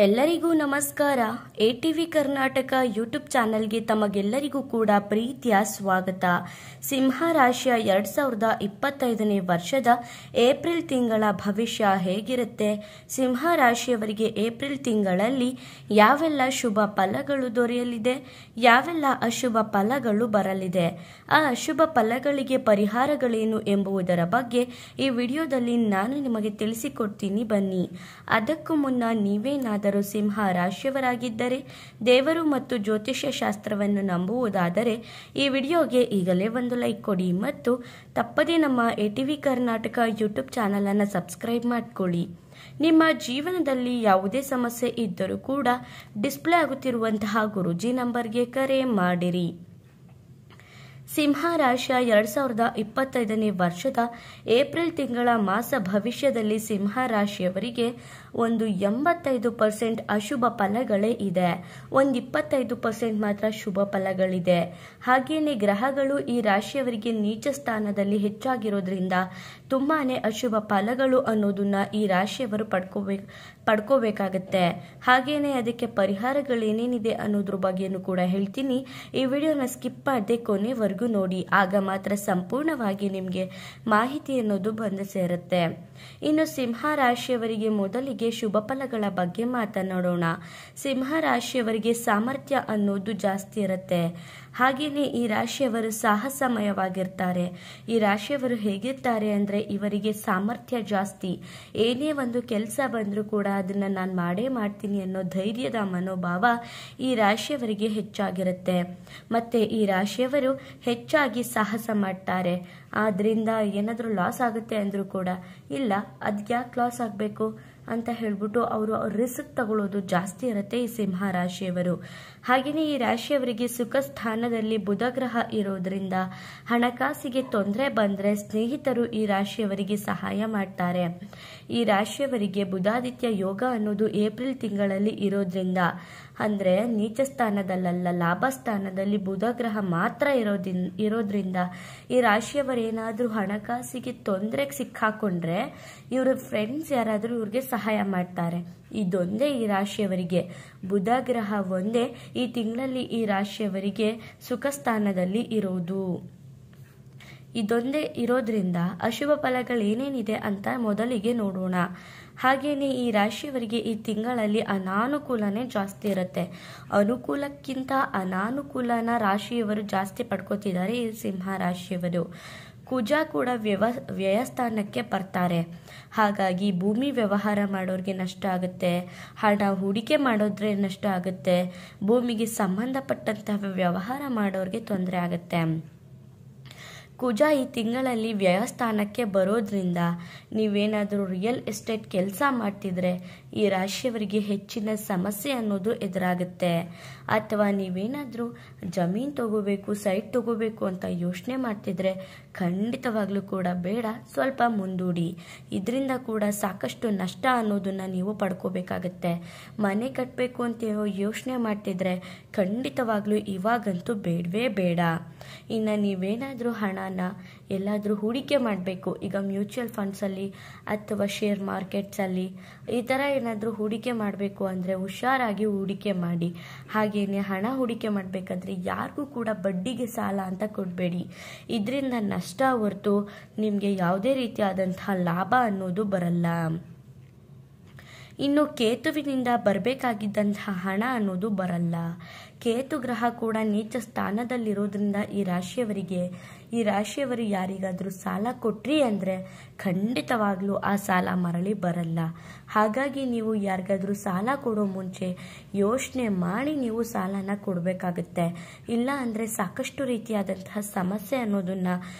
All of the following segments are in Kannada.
ಎಲ್ಲರಿಗೂ ನಮಸ್ಕಾರ. ಎಟಿವಿ ಕರ್ನಾಟಕ ಯೂಟ್ಯೂಬ್ ಚಾನೆಲ್ಗೆ ತಮಗೆಲ್ಲರಿಗೂ ಕೂಡ ಪ್ರೀತಿಯ ಸ್ವಾಗತ. ಸಿಂಹ ರಾಶಿಯ 2025ನೇ ವರ್ಷದ ಏಪ್ರಿಲ್ ತಿಂಗಳ ಭವಿಷ್ಯ ಹೇಗಿರುತ್ತೆ, ಸಿಂಹ ರಾಶಿಯವರಿಗೆ ಏಪ್ರಿಲ್ ತಿಂಗಳಲ್ಲಿ ಯಾವೆಲ್ಲ ಶುಭ ಫಲಗಳು ದೊರೆಯಲಿದೆ, ಯಾವೆಲ್ಲ ಅಶುಭ ಫಲಗಳು ಬರಲಿದೆ, ಆ ಅಶುಭ ಫಲಗಳಿಗೆ ಪರಿಹಾರಗಳೇನು ಎಂಬುದರ ಬಗ್ಗೆ ಈ ವಿಡಿಯೋದಲ್ಲಿ ನಾನು ನಿಮಗೆ ತಿಳಿಸಿಕೊಡ್ತೀನಿ. ಬನ್ನಿ. ಅದಕ್ಕೂ ಮುನ್ನ ನೀವೇನಾದರೂ ಸಿಂಹ ರಾಶಿಯವರಾಗಿದ್ದರೆ, ದೇವರು ಮತ್ತು ಜ್ಯೋತಿಷ್ಯ ಶಾಸ್ತ್ರವನ್ನು ನಂಬುವುದಾದರೆ ಈ ವಿಡಿಯೋಗೆ ಈಗಲೇ ಒಂದು ಲೈಕ್ ಕೊಡಿ ಮತ್ತು ತಪ್ಪದೇ ನಮ್ಮ ಎಟಿವಿ ಕರ್ನಾಟಕ ಯೂಟ್ಯೂಬ್ ಚಾನಲ್ ಅನ್ನು ಸಬ್ಸ್ಕ್ರೈಬ್ ಮಾಡಿಕೊಳ್ಳಿ. ನಿಮ್ಮ ಜೀವನದಲ್ಲಿ ಯಾವುದೇ ಸಮಸ್ಯೆ ಇದ್ದರೂ ಕೂಡ ಡಿಸ್ಪ್ಲೇ ಆಗುತ್ತಿರುವಂತಹ ಗುರೂಜಿ ನಂಬರ್ಗೆ ಕರೆ ಮಾಡಿರಿ. ಸಿಂಹ ರಾಶಿಯ 2025ನೇ ವರ್ಷದ ಏಪ್ರಿಲ್ ತಿಂಗಳ ಮಾಸ ಭವಿಷ್ಯದಲ್ಲಿ ಸಿಂಹ ರಾಶಿಯವರಿಗೆ ಒಂದು 85% ಅಶುಭ ಫಲಗಳೇ ಇದೆ, ಒಂದು 25% ಮಾತ್ರ ಶುಭ ಫಲಗಳಿದೆ. ಹಾಗೇನೆ ಗ್ರಹಗಳು ಈ ರಾಶಿಯವರಿಗೆ ನೀಚ ಸ್ಥಾನದಲ್ಲಿ ಹೆಚ್ಚಾಗಿರೋದ್ರಿಂದ ತುಂಬಾನೇ ಅಶುಭ ಫಲಗಳು ಅನ್ನೋದನ್ನ ಈ ರಾಶಿಯವರು ಪಡ್ಕೋಬೇಕಾಗತ್ತೆ. ಹಾಗೇನೆ ಅದಕ್ಕೆ ಪರಿಹಾರಗಳೇನೇನಿದೆ ಅನ್ನೋದ್ರ ಬಗ್ಗೆನೂ ಕೂಡ ಹೇಳ್ತೀನಿ. ಈ ವಿಡಿಯೋನ ಸ್ಕಿಪ್ ಮಾಡದೆ ಕೊನೆವರೆಗೂ ನೋಡಿ, ಆಗ ಮಾತ್ರ ಸಂಪೂರ್ಣವಾಗಿ ನಿಮಗೆ ಮಾಹಿತಿ ಅನ್ನೋದು ಬಂದು ಸೇರುತ್ತೆ. ಇನ್ನು ಸಿಂಹ ರಾಶಿಯವರಿಗೆ ಮೊದಲಿಗೆ ಶುಭ ಫಲಗಳ ಬಗ್ಗೆ ಮಾತನಾಡೋಣ. ಸಿಂಹ ರಾಶಿಯವರಿಗೆ ಸಾಮರ್ಥ್ಯ ಅನ್ನೋದು ಜಾಸ್ತಿ ಇರುತ್ತೆ. ಹಾಗೇನೆ ಈ ರಾಶಿಯವರು ಸಾಹಸಮಯವಾಗಿರ್ತಾರೆ. ಈ ರಾಶಿಯವರು ಹೇಗಿರ್ತಾರೆ ಅಂದ್ರೆ, ಇವರಿಗೆ ಸಾಮರ್ಥ್ಯ ಜಾಸ್ತಿ. ಏನೇ ಒಂದು ಕೆಲಸ ಬಂದರೂ ಕೂಡ ಅದನ್ನ ನಾನು ಮಾಡೇ ಮಾಡ್ತೀನಿ ಅನ್ನೋ ಧೈರ್ಯದ ಮನೋಭಾವ ಈ ರಾಶಿಯವರಿಗೆ ಹೆಚ್ಚಾಗಿರುತ್ತೆ. ಮತ್ತೆ ಈ ರಾಶಿಯವರು ಹೆಚ್ಚಾಗಿ ಸಾಹಸ ಮಾಡ್ತಾರೆ. ಆದ್ರಿಂದ ಏನಾದರೂ ಲಾಸ್ ಆಗುತ್ತೆ ಅಂದ್ರೂ ಕೂಡ ಇಲ್ಲ, ಅದ್ಯಾಕೆ ಲಾಸ್ ಆಗಬೇಕು ಅಂತ ಹೇಳ್ಬಿಟ್ಟು ಅವರು ರಿಸ್ಕ್ ತಗೊಳ್ಳೋದು ಜಾಸ್ತಿ ಇರುತ್ತೆ ಈ ಸಿಂಹ ರಾಶಿಯವರು. ಹಾಗೆಯೇ ಈ ರಾಶಿಯವರಿಗೆ ಸುಖ ಸ್ಥಾನದಲ್ಲಿ ಬುಧ ಗ್ರಹ ಇರೋದ್ರಿಂದ ಹಣಕಾಸಿಗೆ ತೊಂದರೆ ಬಂದರೆ ಸ್ನೇಹಿತರು ಈ ರಾಶಿಯವರಿಗೆ ಸಹಾಯ ಮಾಡ್ತಾರೆ. ಈ ರಾಶಿಯವರಿಗೆ ಬುಧಾದಿತ್ಯ ಯೋಗ ಅನ್ನೋದು ಏಪ್ರಿಲ್ ತಿಂಗಳಲ್ಲಿ ಇರೋದ್ರಿಂದ, ಅಂದ್ರೆ ನೀಚ ಸ್ಥಾನದಲ್ಲ, ಲಾಭ ಸ್ಥಾನದಲ್ಲಿ ಬುಧ ಗ್ರಹ ಮಾತ್ರ ಇರೋದ್ರಿಂದ ಈ ರಾಶಿಯವರು ಏನಾದ್ರೂ ಹಣಕಾಸಿಗೆ ತೊಂದರೆಗೆ ಸಿಕ್ಕಾಕೊಂಡ್ರೆ ಇವ್ರ ಫ್ರೆಂಡ್ಸ್ ಯಾರಾದ್ರೂ ಇವ್ರಿಗೆ ಸಹಾಯ ಮಾಡ್ತಾರೆ. ಇದೊಂದೇ ಈ ರಾಶಿಯವರಿಗೆ, ಬುಧ ಗ್ರಹ ಒಂದೇ ಈ ತಿಂಗಳಲ್ಲಿ ಈ ರಾಶಿಯವರಿಗೆ ಸುಖ ಸ್ಥಾನದಲ್ಲಿ ಇರೋದು. ಇದೊಂದೇ ಇರೋದ್ರಿಂದ ಅಶುಭ ಫಲಗಳು ಏನೇನಿದೆ ಅಂತ ಮೊದಲಿಗೆ ನೋಡೋಣ. ಹಾಗೇನೆ ಈ ರಾಶಿಯವರಿಗೆ ಈ ತಿಂಗಳಲ್ಲಿ ಅನಾನುಕೂಲನೇ ಜಾಸ್ತಿ ಇರುತ್ತೆ. ಅನುಕೂಲಕ್ಕಿಂತ ಅನಾನುಕೂಲನ ರಾಶಿಯವರು ಜಾಸ್ತಿ ಪಡ್ಕೋತಿದ್ದಾರೆ ಈ ಸಿಂಹ ರಾಶಿಯವರು. ಕುಜ ಕೂಡ ವ್ಯಯಸ್ಥಾನಕ್ಕೆ ಬರ್ತಾರೆ. ಹಾಗಾಗಿ ಭೂಮಿ ವ್ಯವಹಾರ ಮಾಡೋರಿಗೆ ನಷ್ಟ ಆಗುತ್ತೆ, ಹಣ ಹೂಡಿಕೆ ಮಾಡೋದ್ರೆ ನಷ್ಟ ಆಗುತ್ತೆ, ಭೂಮಿಗೆ ಸಂಬಂಧಪಟ್ಟಂತಹ ವ್ಯವಹಾರ ಮಾಡೋರಿಗೆ ತೊಂದರೆ ಆಗುತ್ತೆ. ಕುಜ ಈ ತಿಂಗಳಲ್ಲಿ ವ್ಯಯಸ್ಥಾನಕ್ಕೆ ಬರೋದ್ರಿಂದ ನೀವೇನಾದರೂ ರಿಯಲ್ ಎಸ್ಟೇಟ್ ಕೆಲಸ ಮಾಡ್ತಿದ್ರೆ ಈ ರಾಶಿಯವರಿಗೆ ಹೆಚ್ಚಿನ ಸಮಸ್ಯೆ ಅನ್ನೋದು ಎದುರಾಗುತ್ತೆ. ಅಥವಾ ನೀವೇನಾದರೂ ಜಮೀನು ತಗೋಬೇಕು, ಸೈಟ್ ತಗೋಬೇಕು ಅಂತ ಯೋಚನೆ ಮಾಡ್ತಿದ್ರೆ ಖಂಡಿತವಾಗ್ಲೂ ಕೂಡ ಬೇಡ, ಸ್ವಲ್ಪ ಮುಂದೂಡಿ. ಇದರಿಂದ ಕೂಡ ಸಾಕಷ್ಟು ನಷ್ಟ ಅನ್ನೋದನ್ನ ನೀವು ಪಡ್ಕೋಬೇಕಾಗತ್ತೆ. ಮನೆ ಕಟ್ಟಬೇಕು ಅಂತ ಯೋಚನೆ ಮಾಡ್ತಿದ್ರೆ ಖಂಡಿತವಾಗ್ಲೂ ಇವಾಗಂತೂ ಬೇಡವೇ ಬೇಡ. ಇನ್ನು ನೀವೇನಾದರೂ ಹಣನ ಎಲ್ಲಾದರೂ ಹೂಡಿಕೆ ಮಾಡಬೇಕು, ಈಗ ಮ್ಯೂಚುವಲ್ ಫಂಡ್ಸಲ್ಲಿ ಅಥವಾ ಶೇರ್ ಮಾರ್ಕೆಟ್ಸಲ್ಲಿ ಈ ಥರ ಏನಾದರೂ ಹೂಡಿಕೆ ಮಾಡಬೇಕು ಅಂದರೆ ಹುಷಾರಾಗಿ ಹೂಡಿಕೆ ಮಾಡಿ. ಹಾಗೆಯೇ ಹಣ ಹೂಡಿಕೆ ಮಾಡಬೇಕಾದ್ರೆ ಯಾರಿಗೂ ಕೂಡ ಬಡ್ಡಿಗೆ ಸಾಲ ಅಂತ ಕೊಡಬೇಡಿ. ಇದರಿಂದ ನಷ್ಟ ಹೊರತು ನಿಮಗೆ ಯಾವುದೇ ರೀತಿಯಾದಂತಹ ಲಾಭ ಅನ್ನೋದು ಬರಲ್ಲ. ಇನ್ನು ಕೇತುವಿನಿಂದ ಬರಬೇಕಾಗಿದ್ದಂತಹ ಹಣ ಅನ್ನೋದು ಬರಲ್ಲ. ಕೇತು ಗ್ರಹ ಕೂಡ ನೀಚ ಸ್ಥಾನದಲ್ಲಿರೋದ್ರಿಂದ ಈ ರಾಶಿಯವರು ಯಾರಿಗಾದ್ರೂ ಸಾಲ ಕೊಟ್ರಿ ಅಂದರೆ ಖಂಡಿತವಾಗ್ಲೂ ಆ ಸಾಲ ಮರಳಿ ಬರಲ್ಲ. ಹಾಗಾಗಿ ನೀವು ಯಾರಿಗಾದ್ರೂ ಸಾಲ ಕೊಡೋ ಮುಂಚೆ ಯೋಚನೆ ಮಾಡಿ ನೀವು ಸಾಲನ ಕೊಡಬೇಕಾಗುತ್ತೆ. ಇಲ್ಲ ಅಂದರೆ ಸಾಕಷ್ಟು ರೀತಿಯಾದಂತಹ ಸಮಸ್ಯೆ ಅನ್ನೋದನ್ನ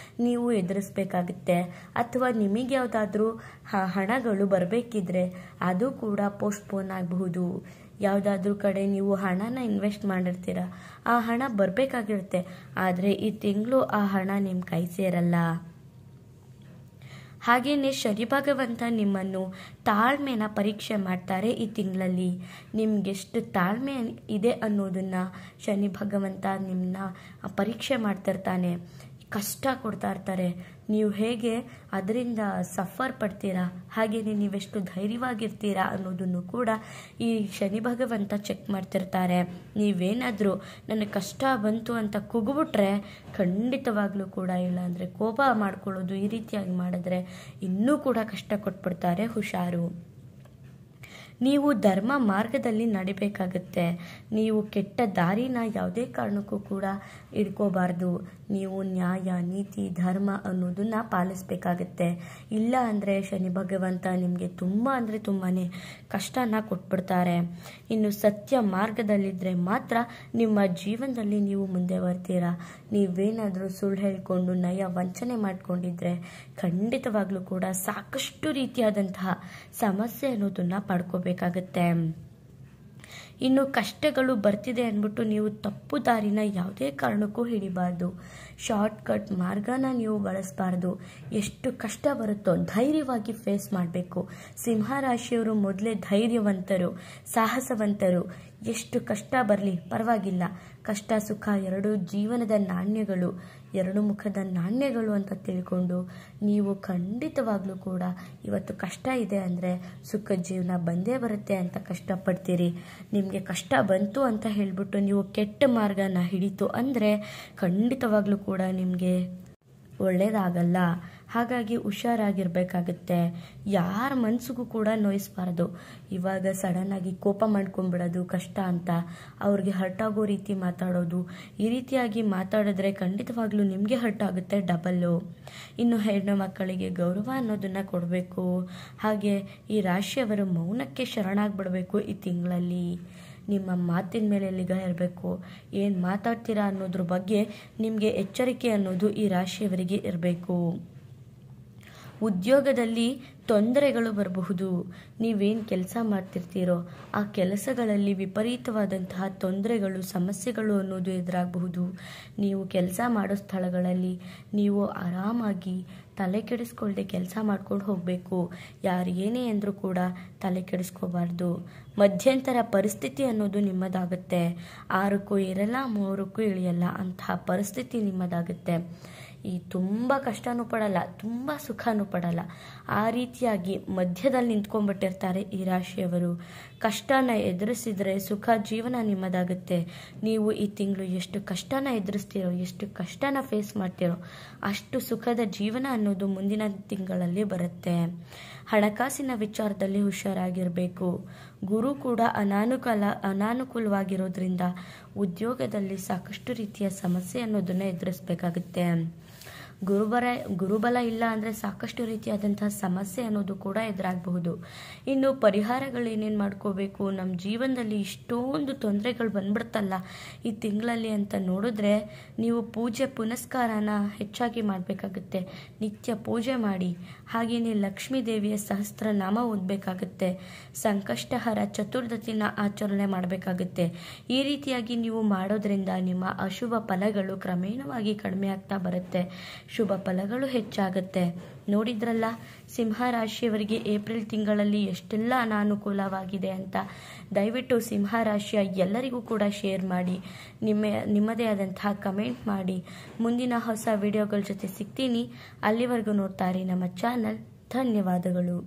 ನೀವು ಎದುರಿಸಬೇಕಾಗುತ್ತೆ. ಅಥವಾ ನಿಮಗೆ ಯಾವುದಾದ್ರೂ ಹಣಗಳು ಬರಬೇಕಿದ್ರೆ ಅದು ಕೂಡ ಪೋಸ್ಟ್ಪೋನ್ ಆಗಬಹುದು. ಯಾವುದಾದ್ರೂ ಕಡೆ ನೀವು ಹಣನ ಇನ್ವೆಸ್ಟ್ ಮಾಡಿರ್ತೀರ, ಆ ಹಣ ಬರಬೇಕಾಗಿರುತ್ತೆ, ಆದರೆ ಈ ತಿಂಗಳು ಆ ಹಣ ನಿಮ್ಮ ಕೈ ಸೇರಲ್ಲ. ಹಾಗೆಯೇ ಶನಿ ಭಗವಂತ ನಿಮ್ಮನ್ನು ತಾಳ್ಮೆನ ಪರೀಕ್ಷೆ ಮಾಡ್ತಾರೆ ಈ ತಿಂಗಳಲ್ಲಿ. ನಿಮ್ಗೆಷ್ಟು ತಾಳ್ಮೆ ಇದೆ ಅನ್ನೋದನ್ನ ಶನಿ ಭಗವಂತ ನಿಮ್ಮನ್ನ ಪರೀಕ್ಷೆ ಮಾಡ್ತಿರ್ತಾನೆ. ಕಷ್ಟ ಕೊಡ್ತಾ ಇರ್ತಾರೆ. ನೀವು ಹೇಗೆ ಅದರಿಂದ ಸಫರ್ ಪಡ್ತೀರಾ, ಹಾಗೆಯೇ ನೀವೆಷ್ಟು ಧೈರ್ಯವಾಗಿರ್ತೀರಾ ಅನ್ನೋದನ್ನು ಕೂಡ ಈ ಶನಿ ಭಗವಂತ ಚೆಕ್ ಮಾಡ್ತಿರ್ತಾರೆ. ನೀವೇನಾದರೂ ನನಗೆ ಕಷ್ಟ ಬಂತು ಅಂತ ಕುಗ್ಬಿಟ್ರೆ ಖಂಡಿತವಾಗ್ಲೂ ಕೂಡ, ಇಲ್ಲ ಅಂದರೆ ಕೋಪ ಮಾಡ್ಕೊಳ್ಳೋದು, ಈ ರೀತಿಯಾಗಿ ಮಾಡಿದ್ರೆ ಇನ್ನೂ ಕೂಡ ಕಷ್ಟ ಕೊಟ್ಬಿಡ್ತಾರೆ. ಹುಷಾರು. ನೀವು ಧರ್ಮ ಮಾರ್ಗದಲ್ಲಿ ನಡಿಬೇಕಾಗತ್ತೆ. ನೀವು ಕೆಟ್ಟ ದಾರಿನ ಯಾವುದೇ ಕಾರಣಕ್ಕೂ ಕೂಡ ಹಿಡ್ಕೋಬಾರ್ದು. ನೀವು ನ್ಯಾಯ, ನೀತಿ, ಧರ್ಮ ಅನ್ನೋದನ್ನ ಪಾಲಿಸಬೇಕಾಗತ್ತೆ. ಇಲ್ಲ ಅಂದರೆ ಶನಿ ಭಗವಂತ ನಿಮಗೆ ತುಂಬ ಅಂದರೆ ತುಂಬಾ ಕಷ್ಟನ ಕೊಟ್ಬಿಡ್ತಾರೆ. ಇನ್ನು ಸತ್ಯ ಮಾರ್ಗದಲ್ಲಿದ್ದರೆ ಮಾತ್ರ ನಿಮ್ಮ ಜೀವನದಲ್ಲಿ ನೀವು ಮುಂದೆ ಬರ್ತೀರಾ. ನೀವೇನಾದರೂ ಸುಳ್ಳು ಹೇಳ್ಕೊಂಡು ನಯ ವಂಚನೆ ಮಾಡ್ಕೊಂಡಿದ್ರೆ ಖಂಡಿತವಾಗ್ಲೂ ಕೂಡ ಸಾಕಷ್ಟು ರೀತಿಯಾದಂತಹ ಸಮಸ್ಯೆ ಅನ್ನೋದನ್ನ ಪಡ್ಕೋಬೇಕಾಗತ್ತೆ. ಇನ್ನು ಕಷ್ಟಗಳು ಬರ್ತಿದೆ ಅಂದ್ಬಿಟ್ಟು ನೀವು ತಪ್ಪು ದಾರಿನ ಯಾವುದೇ ಕಾರಣಕ್ಕೂ ಹಿಡಿಬಾರ್ದು. ಶಾರ್ಟ್ಕಟ್ ಮಾರ್ಗನ ನೀವು ಬಳಸಬಾರ್ದು. ಎಷ್ಟು ಕಷ್ಟ ಬರುತ್ತೋ ಧೈರ್ಯವಾಗಿ ಫೇಸ್ ಮಾಡಬೇಕು. ಸಿಂಹರಾಶಿಯವರು ಮೊದಲೇ ಧೈರ್ಯವಂತರು, ಸಾಹಸವಂತರು. ಎಷ್ಟು ಕಷ್ಟ ಬರಲಿ ಪರವಾಗಿಲ್ಲ, ಕಷ್ಟ ಸುಖ ಎರಡು ಜೀವನದ ನಾಣ್ಯಗಳು, ಎರಡು ಮುಖದ ನಾಣ್ಯಗಳು ಅಂತ ತಿಳ್ಕೊಂಡು ನೀವು ಖಂಡಿತವಾಗ್ಲೂ ಕೂಡ ಇವತ್ತು ಕಷ್ಟ ಇದೆ ಅಂದರೆ ಸುಖ ಜೀವನ ಬಂದೇ ಬರುತ್ತೆ ಅಂತ ಕಷ್ಟಪಡ್ತೀರಿ. ನಿಮಗೆ ಕಷ್ಟ ಬಂತು ಅಂತ ಹೇಳಿಬಿಟ್ಟು ನೀವು ಕೆಟ್ಟ ಮಾರ್ಗನ ಹಿಡಿತು ಅಂದರೆ ಖಂಡಿತವಾಗ್ಲೂ ಕೂಡ ನಿಮಗೆ ಒಳ್ಳೆಯದಾಗಲ್ಲ. ಹಾಗಾಗಿ ಹುಷಾರಾಗಿರ್ಬೇಕಾಗತ್ತೆ. ಯಾರ ಮನಸ್ಸಿಗೂ ಕೂಡ ನೋಯಿಸಬಾರ್ದು. ಇವಾಗ ಸಡನ್ನಾಗಿ ಕೋಪ ಮಾಡ್ಕೊಂಡ್ಬಿಡೋದು ಕಷ್ಟ ಅಂತ, ಅವ್ರಿಗೆ ಹರ್ಟ್ ಆಗೋ ರೀತಿ ಮಾತಾಡೋದು, ಈ ರೀತಿಯಾಗಿ ಮಾತಾಡಿದ್ರೆ ಖಂಡಿತವಾಗ್ಲೂ ನಿಮಗೆ ಹರ್ಟ್ ಆಗುತ್ತೆ ಡಬಲ್ಲು. ಇನ್ನು ಹೆಣ್ಣು ಮಕ್ಕಳಿಗೆ ಗೌರವ ಅನ್ನೋದನ್ನು ಕೊಡಬೇಕು. ಹಾಗೆ ಈ ರಾಶಿಯವರು ಮೌನಕ್ಕೆ ಶರಣಾಗ್ಬಿಡಬೇಕು. ಈ ತಿಂಗಳಲ್ಲಿ ನಿಮ್ಮ ಮಾತಿನ ಮೇಲೆ ನಿಗಾ ಇರಬೇಕು. ಏನು ಮಾತಾಡ್ತೀರಾ ಅನ್ನೋದ್ರ ಬಗ್ಗೆ ನಿಮಗೆ ಎಚ್ಚರಿಕೆ ಅನ್ನೋದು ಈ ರಾಶಿಯವರಿಗೆ ಇರಬೇಕು. ಉದ್ಯೋಗದಲ್ಲಿ ತೊಂದರೆಗಳು ಬರಬಹುದು. ನೀವೇನು ಕೆಲಸ ಮಾಡ್ತಿರ್ತೀರೋ ಆ ಕೆಲಸಗಳಲ್ಲಿ ವಿಪರೀತವಾದಂತಹ ತೊಂದರೆಗಳು, ಸಮಸ್ಯೆಗಳು ಅನ್ನೋದು ಎದುರಾಗಬಹುದು. ನೀವು ಕೆಲಸ ಮಾಡೋ ಸ್ಥಳಗಳಲ್ಲಿ ನೀವು ಆರಾಮಾಗಿ ತಲೆ ಕೆಡಿಸ್ಕೊಳ್ಳದೆ ಕೆಲಸ ಮಾಡ್ಕೊಂಡು ಹೋಗಬೇಕು. ಯಾರು ಏನೇ ಅಂದರೂ ಕೂಡ ತಲೆ ಕೆಡಿಸ್ಕೋಬಾರ್ದು. ಮಧ್ಯಂತರ ಪರಿಸ್ಥಿತಿ ಅನ್ನೋದು ನಿಮ್ಮದಾಗುತ್ತೆ. 6ಕ್ಕೂ ಏರಲ್ಲ, 3ಕ್ಕೂ ಇಳಿಯಲ್ಲ ಅಂತಹ ಪರಿಸ್ಥಿತಿ ನಿಮ್ಮದಾಗುತ್ತೆ. ಈ ತುಂಬ ಕಷ್ಟನೂ ಪಡಲ್ಲ, ತುಂಬ ಸುಖನೂ ಪಡಲ್ಲ. ಆ ರೀತಿಯಾಗಿ ಮಧ್ಯದಲ್ಲಿ ನಿಂತ್ಕೊಂಡ್ಬಿಟ್ಟಿರ್ತಾರೆ ಈ ರಾಶಿಯವರು. ಕಷ್ಟನ ಎದುರಿಸಿದರೆ ಸುಖ ಜೀವನ ನಿಮ್ಮದಾಗುತ್ತೆ. ನೀವು ಈ ತಿಂಗಳು ಎಷ್ಟು ಕಷ್ಟನ ಎದುರಿಸ್ತೀರೋ, ಎಷ್ಟು ಕಷ್ಟನ ಫೇಸ್ ಮಾಡ್ತೀರೋ ಅಷ್ಟು ಸುಖದ ಜೀವನ ಅನ್ನೋದು ಮುಂದಿನ ತಿಂಗಳಲ್ಲಿ ಬರುತ್ತೆ. ಹಣಕಾಸಿನ ವಿಚಾರದಲ್ಲಿ ಹುಷಾರಾಗಿರಬೇಕು. ಗುರು ಕೂಡ ಅನಾನುಕೂಲವಾಗಿರೋದ್ರಿಂದ ಉದ್ಯೋಗದಲ್ಲಿ ಸಾಕಷ್ಟು ರೀತಿಯ ಸಮಸ್ಯೆ ಅನ್ನೋದನ್ನು ಎದುರಿಸಬೇಕಾಗುತ್ತೆ. ಗುರುಬಲ ಇಲ್ಲ ಅಂದರೆ ಸಾಕಷ್ಟು ರೀತಿಯಾದಂತಹ ಸಮಸ್ಯೆ ಅನ್ನೋದು ಕೂಡ ಎದುರಾಗಬಹುದು. ಇನ್ನು ಪರಿಹಾರಗಳು ಏನೇನು ಮಾಡ್ಕೋಬೇಕು, ನಮ್ಮ ಜೀವನದಲ್ಲಿ ಇಷ್ಟೊಂದು ತೊಂದರೆಗಳು ಬಂದ್ಬಿಡ್ತಲ್ಲ ಈ ತಿಂಗಳಲ್ಲಿ ಅಂತ ನೋಡಿದ್ರೆ ನೀವು ಪೂಜೆ ಪುನಸ್ಕಾರನ ಹೆಚ್ಚಾಗಿ ಮಾಡಬೇಕಾಗುತ್ತೆ. ನಿತ್ಯ ಪೂಜೆ ಮಾಡಿ. ಹಾಗೆಯೇ ಲಕ್ಷ್ಮೀ ದೇವಿಯ ಸಹಸ್ರನಾಮ ಓದಬೇಕಾಗುತ್ತೆ. ಸಂಕಷ್ಟಹರ ಚತುರ್ದಶಿನ ಆಚರಣೆ ಮಾಡಬೇಕಾಗುತ್ತೆ. ಈ ರೀತಿಯಾಗಿ ನೀವು ಮಾಡೋದ್ರಿಂದ ನಿಮ್ಮ ಅಶುಭ ಫಲಗಳು ಕ್ರಮೇಣವಾಗಿ ಕಡಿಮೆ ಆಗ್ತಾ ಬರುತ್ತೆ, ಶುಭ ಫಲಗಳು ಹೆಚ್ಚಾಗುತ್ತೆ. ನೋಡಿದ್ರಲ್ಲ ಸಿಂಹರಾಶಿಯವರಿಗೆ ಏಪ್ರಿಲ್ ತಿಂಗಳಲ್ಲಿ ಎಷ್ಟೆಲ್ಲ ಅನಾನುಕೂಲವಾಗಿದೆ ಅಂತ. ದಯವಿಟ್ಟು ಸಿಂಹರಾಶಿಯ ಎಲ್ಲರಿಗೂ ಕೂಡ ಶೇರ್ ಮಾಡಿ, ನಿಮ್ಮದೇ ಆದಂತಹ ಕಮೆಂಟ್ ಮಾಡಿ. ಮುಂದಿನ ಹೊಸ ವಿಡಿಯೋಗಳ ಜೊತೆ ಸಿಗ್ತೀನಿ. ಅಲ್ಲಿವರೆಗೂ ನೋಡ್ತಾ ಇರಿ ನಮ್ಮ ಚಾನಲ್. ಧನ್ಯವಾದಗಳು.